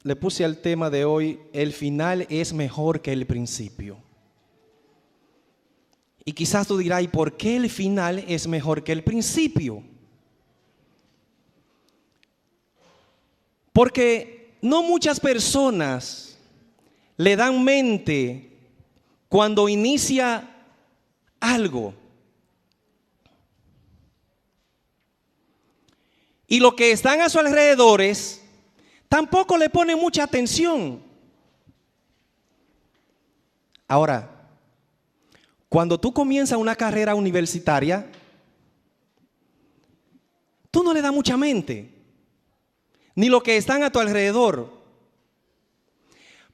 le puse al tema de hoy: el final es mejor que el principio. Y quizás tú dirás: ¿y por qué el final es mejor que el principio? Porque no muchas personas le dan mente cuando inicia algo. Y los que están a su alrededores tampoco le ponen mucha atención. Ahora, cuando tú comienzas una carrera universitaria, tú no le das mucha mente, ni los que están a tu alrededor.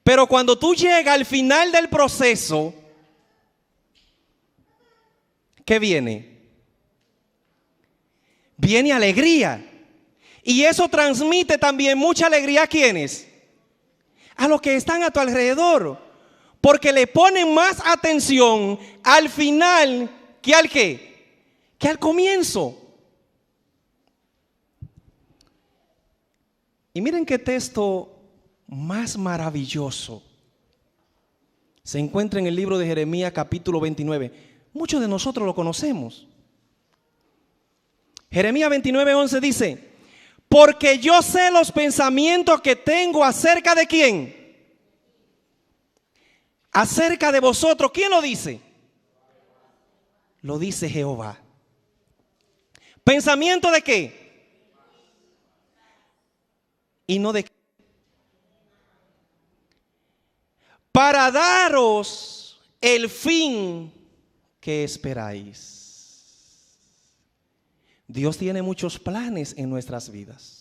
Pero cuando tú llegas al final del proceso, ¿qué viene? Viene alegría. Y eso transmite también mucha alegría ¿a quiénes? A los que están a tu alrededor. Porque le ponen más atención al final que al ¿qué? Que al comienzo. Y miren qué texto más maravilloso se encuentra en el libro de Jeremías capítulo 29. Muchos de nosotros lo conocemos. Jeremías 29:11 dice: porque yo sé los pensamientos que tengo acerca de quién. Acerca de vosotros. ¿Quién lo dice? Lo dice Jehová. ¿Pensamiento de qué? Y no de qué. Para daros el fin que esperáis. Dios tiene muchos planes en nuestras vidas.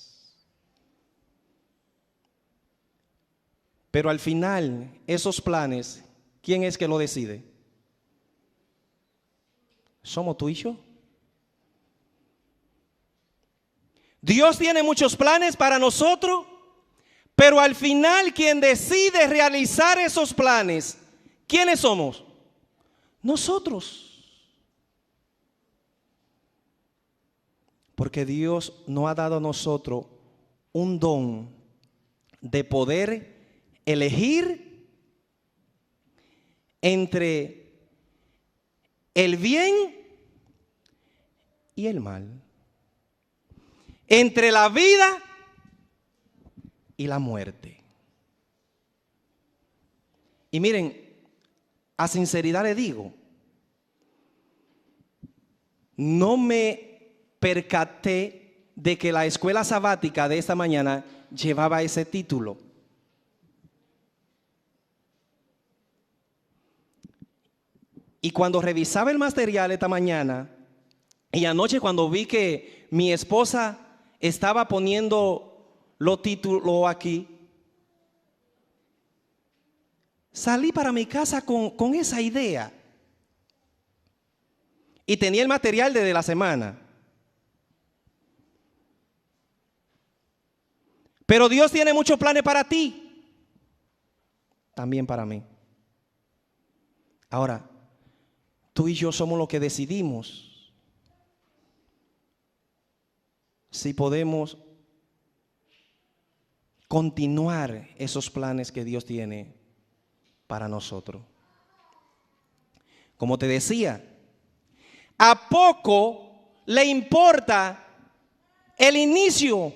Pero al final, esos planes, ¿quién es que lo decide? ¿Somos tú y yo? Dios tiene muchos planes para nosotros, pero al final quien decide realizar esos planes, ¿quiénes somos? Nosotros. Porque Dios nos ha dado a nosotros un don de poder elegir entre el bien y el mal, entre la vida y la muerte. Y miren, a sinceridad le digo, no me percaté de que la escuela sabática de esta mañana llevaba ese título. Y cuando revisaba el material esta mañana y anoche cuando vi que mi esposa estaba poniendo los títulos aquí, salí para mi casa con esa idea. Y tenía el material desde la semana. Pero Dios tiene muchos planes para ti, también para mí. Ahora, tú y yo somos los que decidimos si podemos continuar esos planes que Dios tiene para nosotros. Como te decía, a poco le importa el inicio,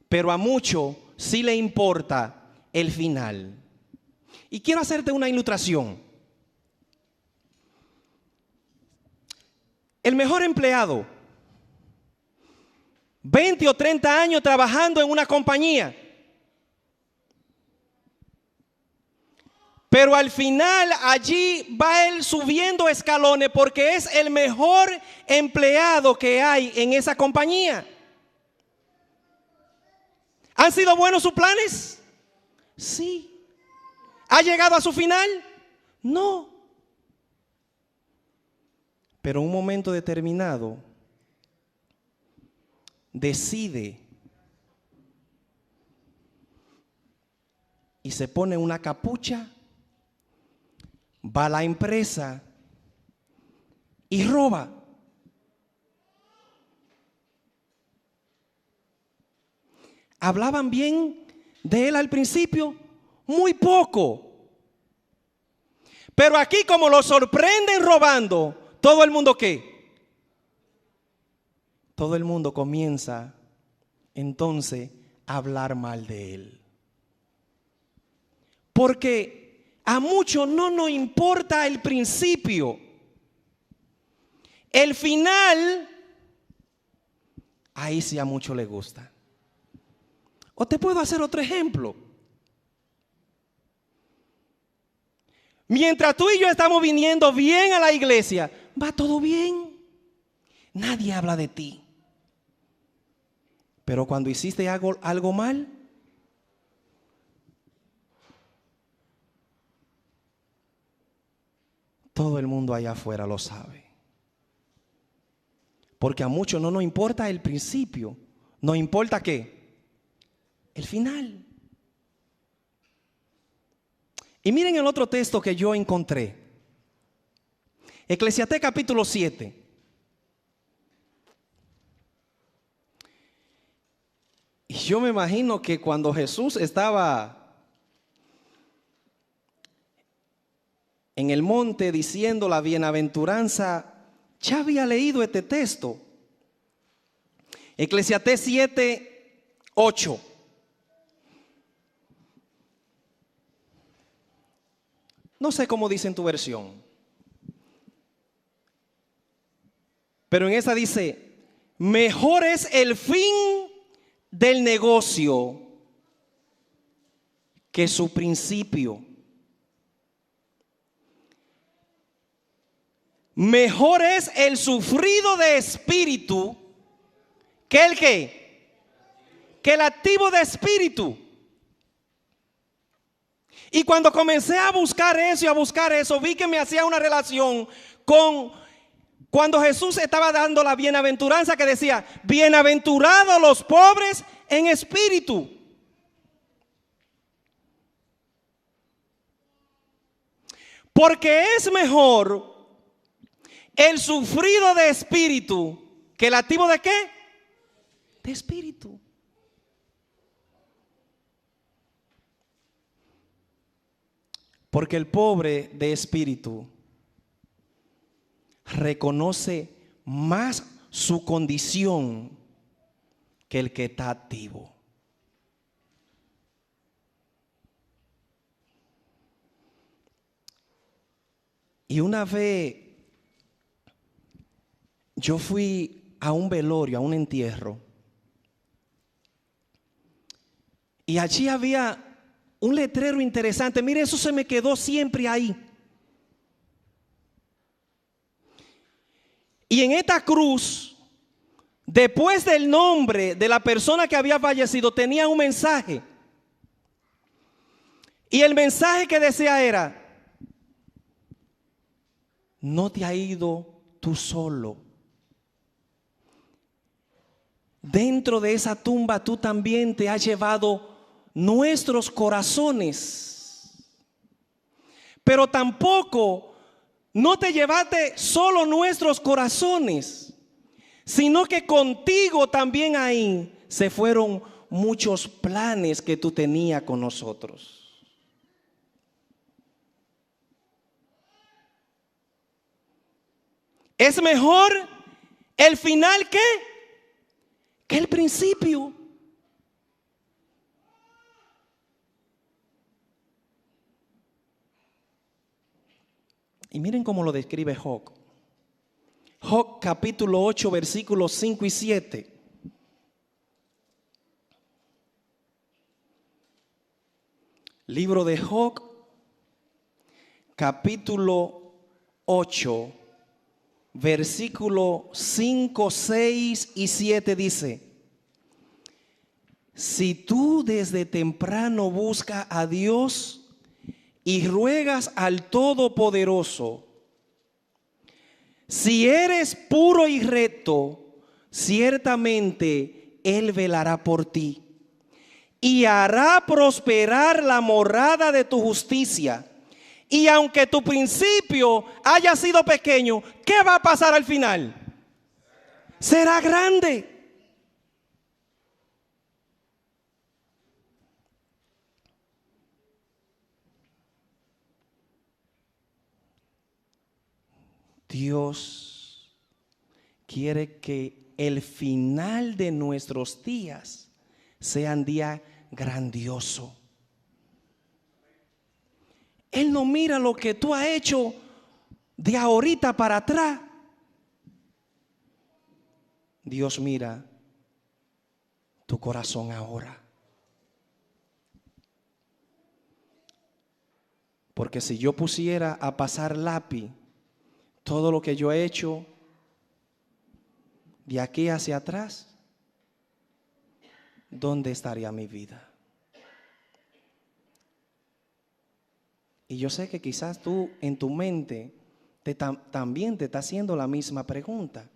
pero a mucho sí le importa el final. Y quiero hacerte una ilustración. El mejor empleado, 20 o 30 años trabajando en una compañía, pero al final allí va él subiendo escalones porque es el mejor empleado que hay en esa compañía. ¿Han sido buenos sus planes? Sí. ¿Ha llegado a su final? No. Pero en un momento determinado decide y se pone una capucha, va a la empresa y roba. ¿Hablaban bien de él al principio? Muy poco. Pero aquí, como lo sorprenden robando, todo el mundo ¿qué? Todo el mundo comienza entonces a hablar mal de él. Porque a muchos no nos importa el principio. El final, ahí sí a muchos les gusta. O te puedo hacer otro ejemplo. Mientras tú y yo estamos viniendo bien a la iglesia, va todo bien. Nadie habla de ti. Pero cuando hiciste algo mal, todo el mundo allá afuera lo sabe. Porque a muchos no nos importa el principio, nos importa ¿qué? El final. Y miren el otro texto que yo encontré. Eclesiastés capítulo 7. Y yo me imagino que cuando Jesús estaba en el monte diciendo la bienaventuranza, ya había leído este texto. Eclesiastés 7, 8. No sé cómo dice en tu versión, pero en esa dice: mejor es el fin del negocio que su principio. Mejor es el sufrido de espíritu que el ¿qué? Que el activo de espíritu. Y cuando comencé a buscar eso y a buscar eso, vi que me hacía una relación con cuando Jesús estaba dando la bienaventuranza que decía: bienaventurados los pobres en espíritu. Porque es mejor el sufrido de espíritu que el activo de ¿qué? De espíritu. Porque el pobre de espíritu reconoce más su condición que el que está activo. Y una vez yo fui a un velorio, a un entierro, y allí había un letrero interesante. Mire, eso se me quedó siempre ahí. Y en esta cruz, después del nombre de la persona que había fallecido, tenía un mensaje. Y el mensaje que decía era: no te has ido tú solo. Dentro de esa tumba tú también te has llevado nuestros corazones. Pero tampoco no te llevaste solo nuestros corazones, sino que contigo también ahí se fueron muchos planes que tú tenías con nosotros. Es mejor el final que el principio. Y miren cómo lo describe Job. Job capítulo 8 versículos 5 y 7. Libro de Job capítulo 8 versículo 5, 6 y 7 dice: si tú desde temprano buscas a Dios y ruegas al Todopoderoso, si eres puro y recto, ciertamente Él velará por ti y hará prosperar la morada de tu justicia. Y aunque tu principio haya sido pequeño, ¿qué va a pasar al final? Será grande. Dios quiere que el final de nuestros días sea un día grandioso. Él no mira lo que tú has hecho de ahorita para atrás. Dios mira tu corazón ahora. Porque si yo pusiera a pasar lápiz todo lo que yo he hecho de aquí hacia atrás, ¿dónde estaría mi vida? Y yo sé que quizás tú en tu mente también te está haciendo la misma pregunta.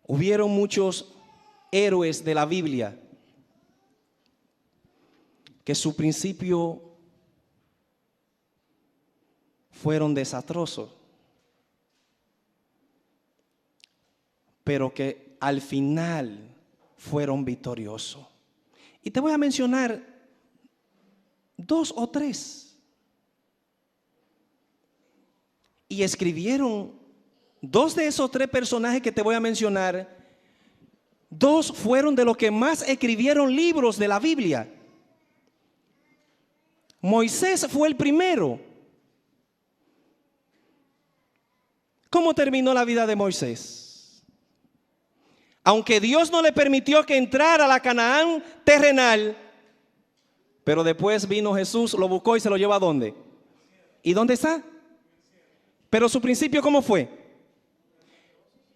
Hubieron muchos héroes de la Biblia que su principio fueron desastrosos, pero que al final fueron victoriosos. Y te voy a mencionar 2 o 3. Y escribieron 2 de esos 3 personajes que te voy a mencionar. 2 fueron de los que más escribieron libros de la Biblia. Moisés fue el primero. ¿Cómo terminó la vida de Moisés? Aunque Dios no le permitió que entrara a la Canaán terrenal, pero después vino Jesús, lo buscó y se lo llevó ¿a dónde? ¿Y dónde está? Pero su principio, ¿cómo fue?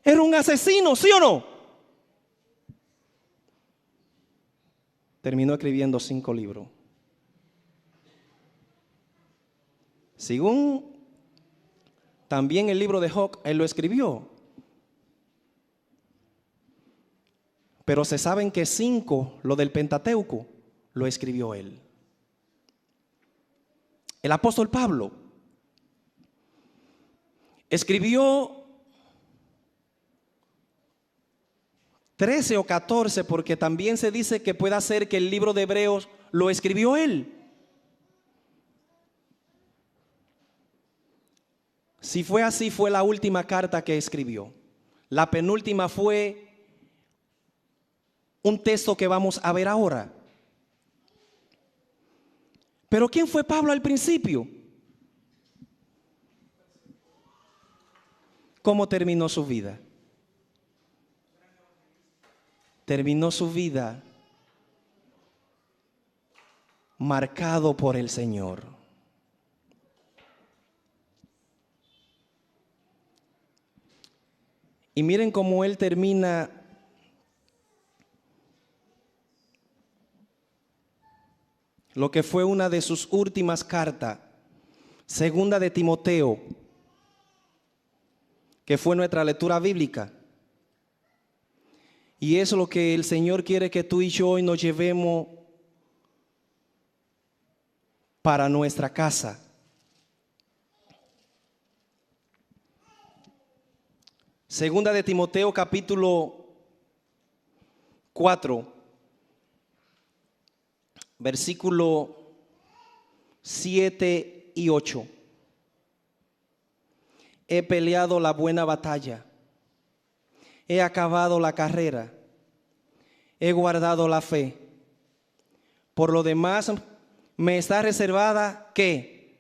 Era un asesino, ¿sí o no? Terminó escribiendo 5 libros. Según también el libro de Job, él lo escribió. Pero se saben que 5, lo del Pentateuco, lo escribió él. El apóstol Pablo escribió 13 o 14, porque también se dice que puede ser que el libro de Hebreos lo escribió él. Si fue así, fue la última carta que escribió. La penúltima fue un texto que vamos a ver ahora. Pero ¿quién fue Pablo al principio? ¿Cómo terminó su vida? Terminó su vida marcado por el Señor. Y miren cómo él termina lo que fue una de sus últimas cartas, segunda de Timoteo, que fue nuestra lectura bíblica. Y es lo que el Señor quiere que tú y yo hoy nos llevemos para nuestra casa. Segunda de Timoteo capítulo 4, versículo 7 y 8. He peleado la buena batalla, he acabado la carrera, he guardado la fe. Por lo demás me está reservada ¿qué?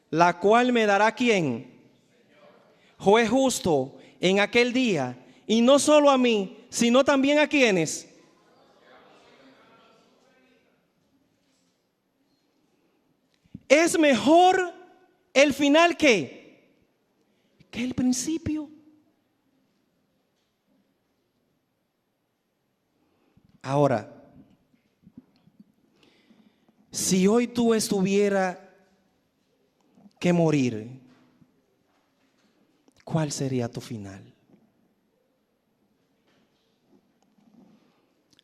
La cual me dará ¿quién? Juez justo en aquel día, y no solo a mí, sino también a quienes. Es mejor el final que el principio. Ahora, si hoy tú estuvieras que morir, ¿cuál sería tu final?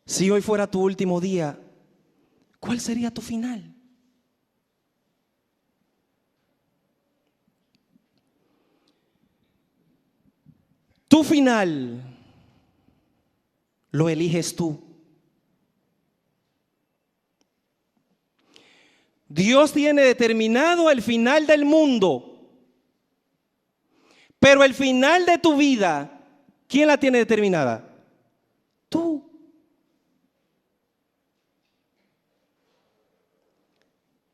Si hoy fuera tu último día, ¿cuál sería tu final? Tu final lo eliges tú. Dios tiene determinado el final del mundo, pero el final de tu vida, ¿quién la tiene determinada? Tú.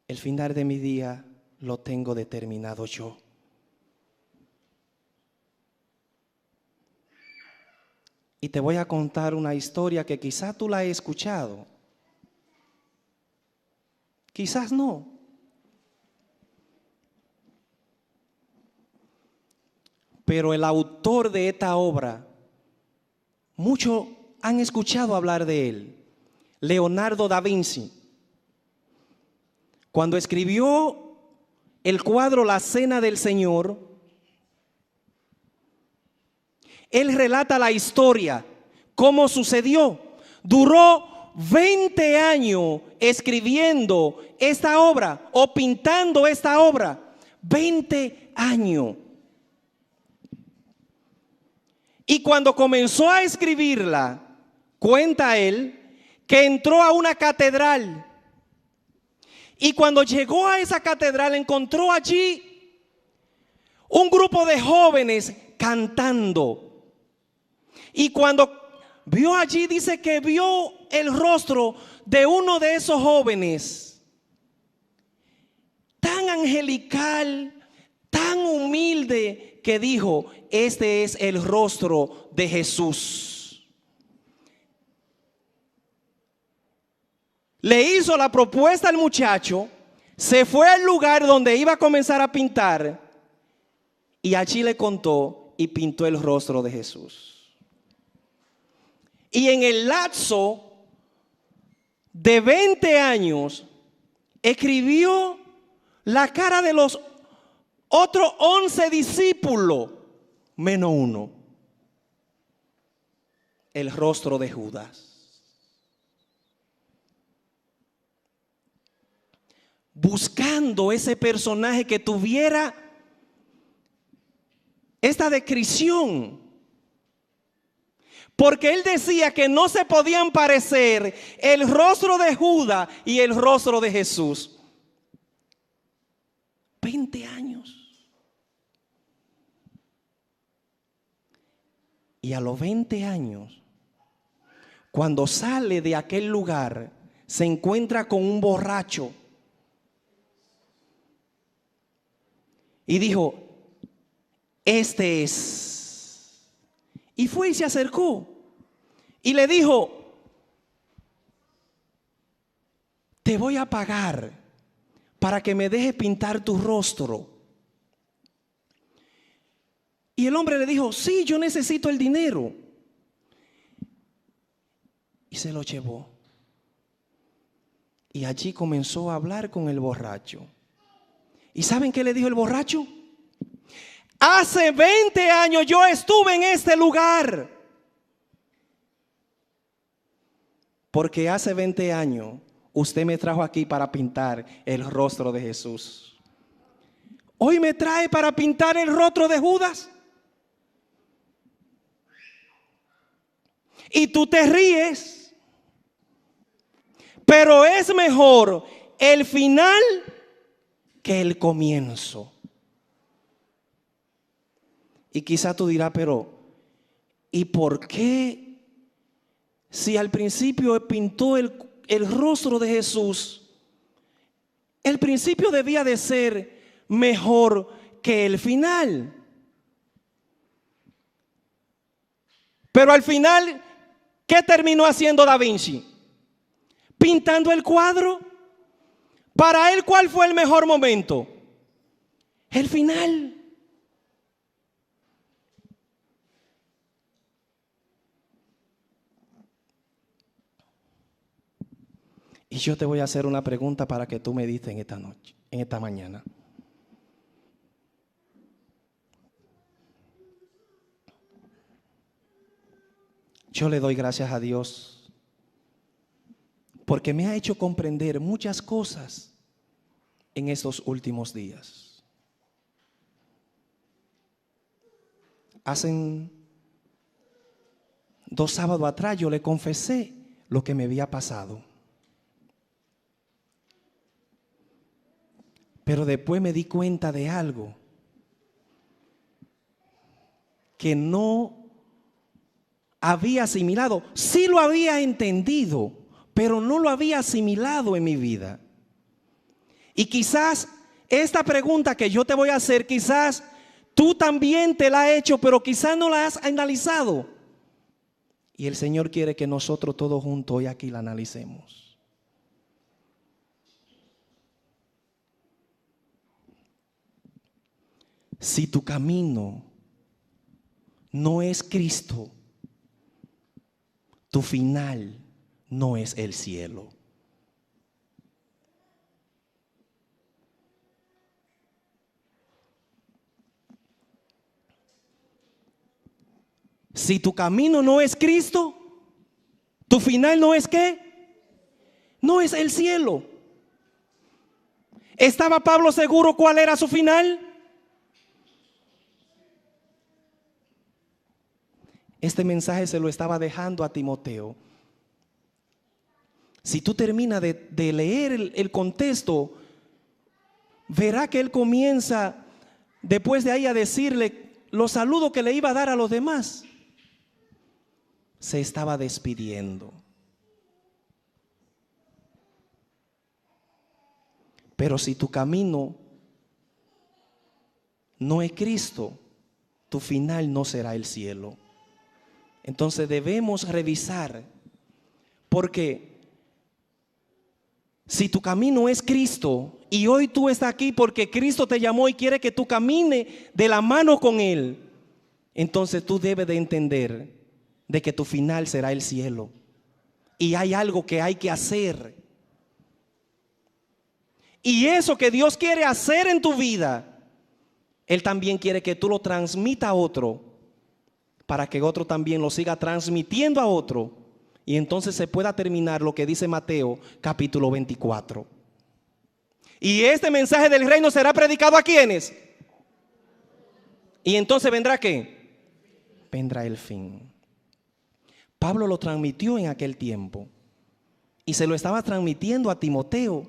El final de mi día lo tengo determinado yo. Y te voy a contar una historia que quizás tú la has escuchado. Quizás no. Pero el autor de esta obra, muchos han escuchado hablar de él, Leonardo da Vinci. Cuando escribió el cuadro La Cena del Señor, él relata la historia, cómo sucedió. Duró 20 años escribiendo esta obra o pintando esta obra. 20 años. Y cuando comenzó a escribirla, cuenta él que entró a una catedral. Y cuando llegó a esa catedral encontró allí un grupo de jóvenes cantando. Y cuando vio allí, dice que vio el rostro de uno de esos jóvenes, tan angelical, tan humilde, que dijo: este es el rostro de Jesús. Le hizo la propuesta al muchacho, se fue al lugar donde iba a comenzar a pintar y allí le contó y pintó el rostro de Jesús. Y en el lapso de 20 años escribió la cara de los otros 11 discípulos, menos uno, el rostro de Judas. Buscando ese personaje que tuviera esta descripción. Porque él decía que no se podían parecer el rostro de Judas y el rostro de Jesús. 20 años. Y a los 20 años, cuando sale de aquel lugar, se encuentra con un borracho. Y dijo: este es. Y fue y se acercó. Y le dijo: te voy a pagar para que me dejes pintar tu rostro. Y el hombre le dijo: sí, yo necesito el dinero. Y se lo llevó. Y allí comenzó a hablar con el borracho. ¿Y saben qué le dijo el borracho? Hace 20 años yo estuve en este lugar. Porque hace 20 años usted me trajo aquí para pintar el rostro de Jesús. Hoy me trae para pintar el rostro de Judas. Y tú te ríes. Pero es mejor el final que el comienzo. Y quizá tú dirás: pero ¿y por qué? Si al principio pintó el rostro de Jesús, el principio debía de ser mejor que el final. Pero al final, ¿qué terminó haciendo Da Vinci? Pintando el cuadro. Para él, ¿cuál fue el mejor momento? El final. Y yo te voy a hacer una pregunta para que tú medites en esta noche, en esta mañana. Yo le doy gracias a Dios porque me ha hecho comprender muchas cosas en estos últimos días. Hace 2 sábados atrás yo le confesé lo que me había pasado. Pero después me di cuenta de algo que no había asimilado. Sí lo había entendido, pero no lo había asimilado en mi vida. Y quizás esta pregunta que yo te voy a hacer, quizás tú también te la has hecho, pero quizás no la has analizado. Y el Señor quiere que nosotros todos juntos hoy aquí la analicemos. Si tu camino no es Cristo, tu final no es el cielo. Si tu camino no es Cristo, tu final no es ¿qué? No es el cielo. ¿Estaba Pablo seguro cuál era su final? Este mensaje se lo estaba dejando a Timoteo. Si tú terminas de leer el contexto, verá que él comienza después de ahí a decirle los saludos que le iba a dar a los demás. Se estaba despidiendo. Pero si tu camino no es Cristo, tu final no será el cielo. Entonces debemos revisar, porque si tu camino es Cristo y hoy tú estás aquí porque Cristo te llamó y quiere que tú camines de la mano con Él, entonces tú debes de entender de que tu final será el cielo. Y hay algo que hay que hacer. Y eso que Dios quiere hacer en tu vida, Él también quiere que tú lo transmita a otro, para que otro también lo siga transmitiendo a otro. Y entonces se pueda terminar lo que dice Mateo capítulo 24. Y este mensaje del reino será predicado ¿a quiénes? Y entonces vendrá ¿qué? Vendrá el fin. Pablo lo transmitió en aquel tiempo y se lo estaba transmitiendo a Timoteo.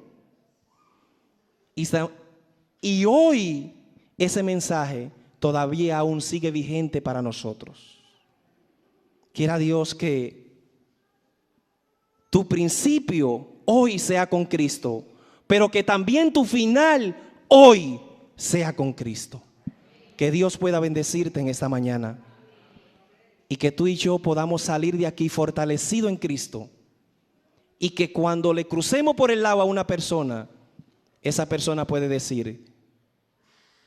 Y hoy ese mensaje todavía aún sigue vigente para nosotros. Quiera Dios que tu principio hoy sea con Cristo, pero que también tu final hoy sea con Cristo. Que Dios pueda bendecirte en esta mañana y que tú y yo podamos salir de aquí fortalecido en Cristo, y que cuando le crucemos por el lado a una persona, esa persona puede decir: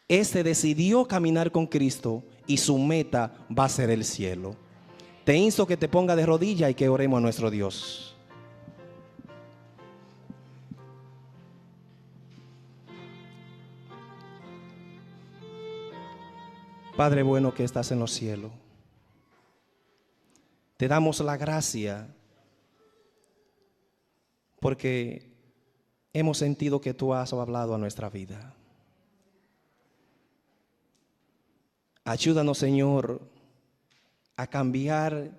este decidió caminar con Cristo y su meta va a ser el cielo. Te insto que te ponga de rodillas y que oremos a nuestro Dios. Padre bueno que estás en los cielos, te damos la gracia porque hemos sentido que tú has hablado a nuestra vida. Ayúdanos, Señor, a cambiar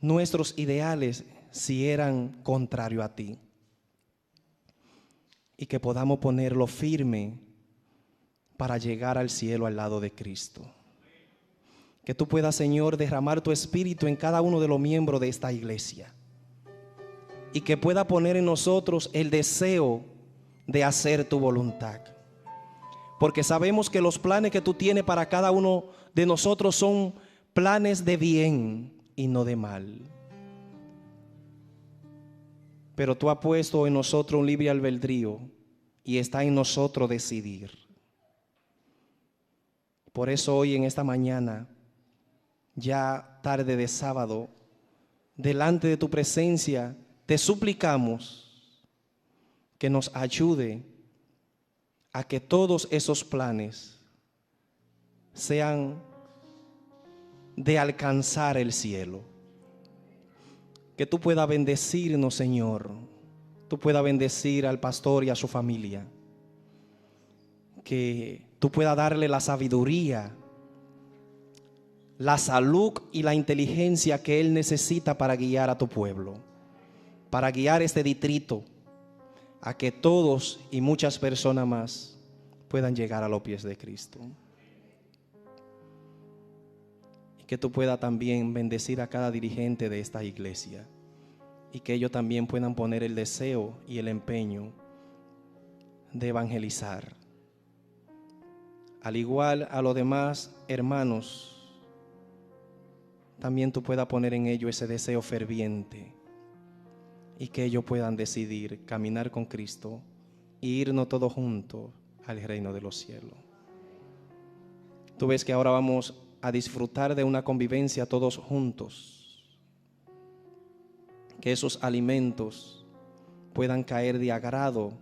nuestros ideales si eran contrarios a ti, y que podamos ponerlo firme para llegar al cielo al lado de Cristo. Que tú puedas, Señor, derramar tu espíritu en cada uno de los miembros de esta iglesia, y que pueda poner en nosotros el deseo de hacer tu voluntad. Porque sabemos que los planes que tú tienes para cada uno de nosotros son planes de bien y no de mal. Pero tú has puesto en nosotros un libre albedrío y está en nosotros decidir. Por eso hoy en esta mañana, ya tarde de sábado, delante de tu presencia, te suplicamos que nos ayude a que todos esos planes sean de alcanzar el cielo. Que tú puedas bendecirnos, Señor. Tú puedas bendecir al pastor y a su familia. Que tú puedas darle la sabiduría, la salud y la inteligencia que él necesita para guiar a tu pueblo, para guiar este distrito, a que todos y muchas personas más puedan llegar a los pies de Cristo. Y que tú puedas también bendecir a cada dirigente de esta iglesia, y que ellos también puedan poner el deseo y el empeño de evangelizar. Al igual a los demás hermanos, también tú puedas poner en ellos ese deseo ferviente, y que ellos puedan decidir caminar con Cristo e irnos todos juntos al reino de los cielos. Tú ves que ahora vamos a disfrutar de una convivencia todos juntos. Que esos alimentos puedan caer de agrado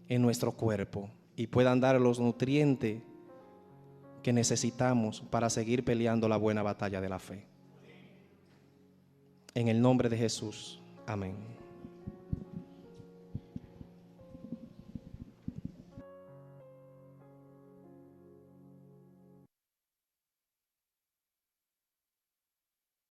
en nuestro cuerpo y puedan dar los nutrientes que necesitamos para seguir peleando la buena batalla de la fe. En el nombre de Jesús, amén.